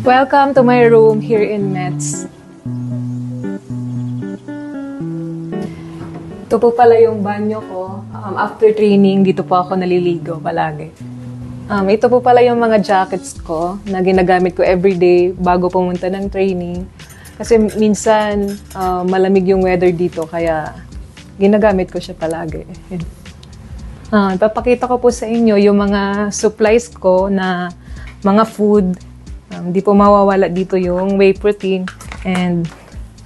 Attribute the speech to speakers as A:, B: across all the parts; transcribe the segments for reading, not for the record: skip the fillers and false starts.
A: Welcome to my room here in Mets. Ito po pala yung banyo ko. After training, dito po ako naliligo palagi. Ito po pala yung mga jackets ko na ginagamit ko everyday bago pumunta ng training. Kasi minsan malamig yung weather dito kaya ginagamit ko siya palagi. Papakita ko po sa inyo yung mga supplies ko na mga food. Di po mawawala dito yung whey protein and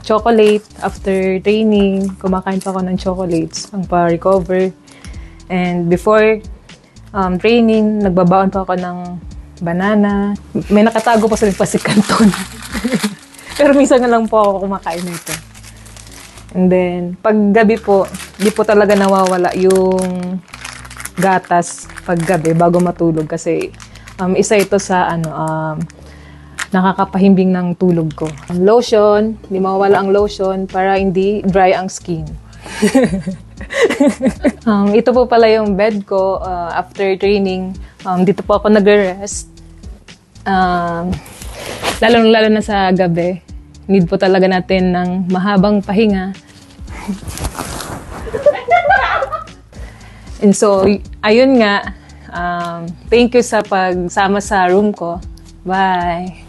A: chocolate. After training, kumakain pa ako ng chocolates pang pa-recover. And before training, nagbabaon pa ako ng banana. May nakatago pa sa pasikanton. Pero minsan na lang po ako kumakain nito. And then, pag gabi po, di po talaga nawawala yung gatas pag gabi bago matulog kasi isa ito sa nakakapahimbing ng tulog ko. Lotion, di mawawala ang lotion para hindi dry ang skin. Ito po pala yung bed ko after training. Dito po ako nagre-rest. Lalo na sa gabi. Need po talaga natin ng mahabang pahinga. And so, ayun nga. Thank you sa pagsama sa room ko. Bye!